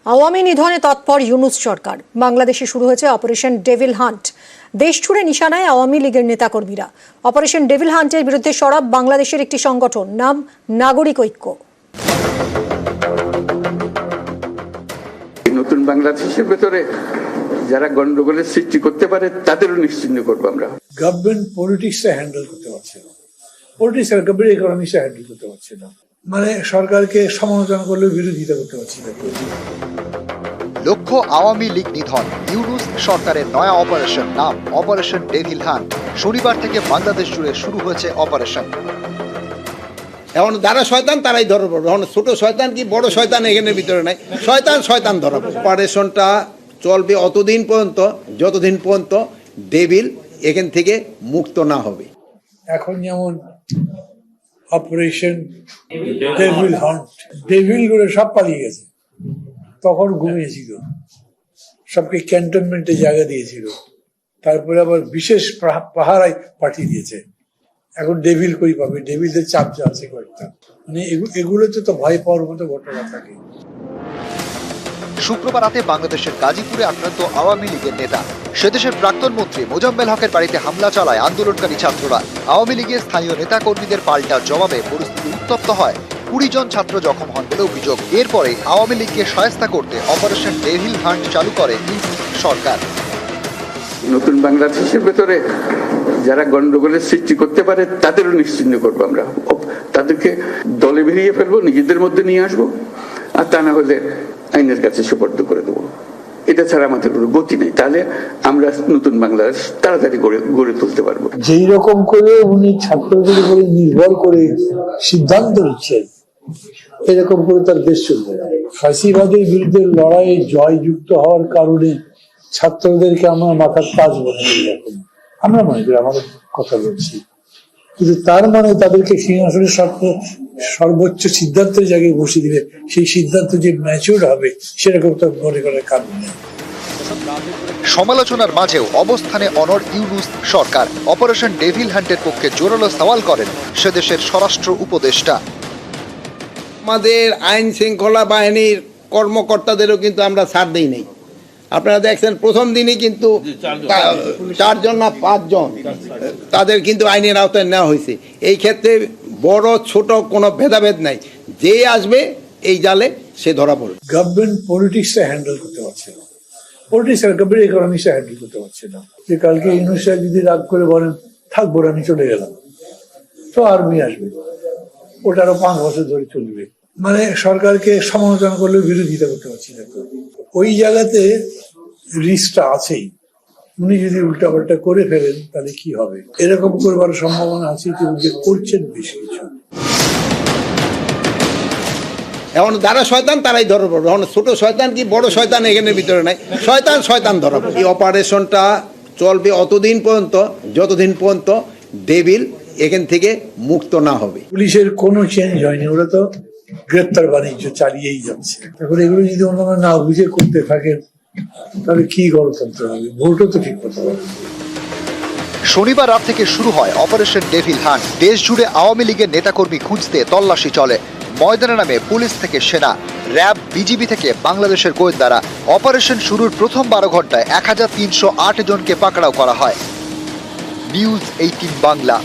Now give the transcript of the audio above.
আওয়ামী নিধনে তৎপর ইউনূস সরকার। বাংলাদেশে শুরু হয়েছে অপারেশন ডেভিল হান্ট। দেশ জুড়ে নিশানায় আওয়ামী লীগের নেতাকর্মীরা। অপারেশন ডেভিল হান্টের বিরুদ্ধে সরব বাংলাদেশের একটি সংগঠন, নাম নাগরিক ঐক্য। নতুন বাংলাদেশের ভেতরে যারা গন্ডগোলের সৃষ্টি করতে পারে তাদেরও নিশ্চিহ্ন করবো আমরা। গভর্নমেন্ট পলিটিক্সটা হ্যান্ডেল করতে পারছে না, পলিটিক্স আর গভর্নমেন্ট ইকোনমিক্সটা হ্যান্ডেল করতে পারছে না। মানে সরকারকে সমালোচনা করলেও বিরোধিতা করতে পারছি না। লক্ষ্য আওয়ামী লীগ নিধন। ইউনূস সরকারের নয়া অপারেশন, নাম অপারেশন ডেভিল হান্ট। শনিবার থেকে বাংলাদেশ জুড়ে শুরু হয়েছে অপারেশন। এখন যারা শয়তান তারাই ধরা পড়বে। এখন ছোট শয়তান কি বড় শয়তান এখানের ভিতরে নাই, শয়তান ধরা পড়বে। অপারেশনটা চলবে অতদিন পর্যন্ত যতদিন পর্যন্ত ডেভিল এখান থেকে মুক্ত না হবে। এখন যেমন অপারেশন ডেভিল হান্ট, ডেভিল গুলো সব পালিয়ে গেছে, তখন ঘুমিয়েছিল, সবকে ক্যান্টনমেন্টে জায়গা দিয়েছিল, তারপরে আবার বিশেষ পাহারায় পাঠিয়ে দিয়েছে। এখন ডেভিল কই পাবে? ডেভিলদের চাপ আছে কয়েকটা, মানে এগুলোতে তো ভয় পাওয়ার মতো ঘটনা থাকে। শুক্রবার রাতে বাংলাদেশের গাজীপুরে আক্রান্ত আওয়ামী লীগের নেতা। সেদেশের প্রাক্তন মন্ত্রী মোজাম্মেল হকের বাড়িতে হামলা চালায় আন্দোলনকারী ছাত্ররা। আওয়ামী লীগের স্থানীয় নেতা কর্মীদের পাল্টা জবাবে পরিস্থিতি উত্তপ্ত হয়। 20 জন ছাত্র জখম হন বলে অভিযোগ। এরপরে আওয়ামী লীগকে সহায়তা করতে অপারেশন ডেভিল হান্ট চালু করে সরকার। নতুন বাংলাদেশের ভেতরে যারা গন্ডগোলের সৃষ্টি করতে পারে তাদেরও নিশ্চিহ্ন করবো আমরা। তাদেরকে দলে বেরিয়ে ফেলবো, নিজেদের মধ্যে নিয়ে আসবো, আর তা না হলে আইনের কাছে সুপর্দ করে দেবো। এটা ছাড়া আমাদের কোনো গতি নেই। তাহলে আমরা নতুন বাংলাদেশ তাড়াতাড়ি গড়ে তুলতে পারবো। যেই রকম করে উনি ছাত্রদের উপরে নির্ভর করে সিদ্ধান্ত নিচ্ছেন, এরকম করে তার দেশ চলবে না। ফাঁসিবাদের বিরুদ্ধে লড়াইয়ে জয়যুক্ত হওয়ার কারণে ছাত্রদেরকে আমরা মাথার তাজ বানিয়ে রাখুন, আমরা মনে করি আমাদের কথা বলছি, কিন্তু তার মানে তাদেরকে সিংহাসনের সর্বোচ্চ সিদ্ধান্তের জায়গায় বসিয়ে দিলে সেই সিদ্ধান্ত যে ম্যাচিউর হবে সেরকম তার মনে করার কারণ নেই। সমালোচনার মাঝেও অবস্থানে অনড় ইউনূস সরকার। অপারেশন ডেভিল হান্টের পক্ষে জোরালো সওয়াল করেন সেদেশের স্বরাষ্ট্র উপদেষ্টা। আমাদের আইন শৃঙ্খলা বাহিনীর কর্মকর্তাদেরও কিন্তু আমরা ছাড় দিই নাই। আপনারা দেখছেন প্রথম দিনই কিন্তু 4 জন না 5 জন তাদের কিন্তু আইনের আওতায় নেওয়া হয়েছে। এই ক্ষেত্রে বড় ছোট কোনো ভেদাভেদ নাই, যে আসবে এই জালে সে ধরা পড়বে। গভর্নমেন্ট পলিটিক্সটা হ্যান্ডেল করতে পারছে না, পলিটিক্স আর গভর্নমেন্ট ইকোনমিক্সটা হ্যান্ডেল করতে পারছে না। যে কালকে ইউনূস সাহেব যদি রাগ করে বলেন থাকবো না, আমি চলে গেলাম, তো আর্মি আসবে, ওটা আরো 5 বছর ধরে চলবে। মানে সরকারকে সমালোচনা করলেও বিরোধিতা করতে পারছি না। ওই জায়গাতে রিস্কটা আছেই, উনি যদি উল্টাপাল্টা করে ফেলেন তাহলে কি হবে? এরকম করবার সম্ভাবনা আছে, যে করছেন বেশ কিছু। এখন যারা শয়তান তারাই ধরা পড়বে। এখন ছোট শয়তান কি বড় শয়তান এখানের ভিতরে নাই, শয়তান ধরা পড়বে। এই অপারেশনটা চলবে অতদিন পর্যন্ত যতদিন পর্যন্ত ডেভিল এখান থেকে মুক্ত না হবে। পুলিশের কোনো চেঞ্জ হয়নি, ওরা তো গ্রেপ্তার বাণিজ্য চালিয়েই যাচ্ছে। এখন এগুলো যদি অন্যরা না বুঝে করতে থাকেন তাহলে কি গণতন্ত্র হবে? ভোটও তো ঠিক করতে পারবে। শনিবার রাত থেকে শুরু হয় অপারেশন ডেভিল হান্ট। দেশ জুড়ে আওয়ামী লীগের নেতাকর্মী খুঁজতে তল্লাশি চলে। ময়দানে নামে পুলিশ থেকে সেনা, র্যাব, বিজিবি থেকে বাংলাদেশের গোয়েন্দারা। অপারেশন শুরুর প্রথম 12 ঘন্টায় 1308 জনকে পাকড়াও করা হয়। নিউজ 18 বাংলা।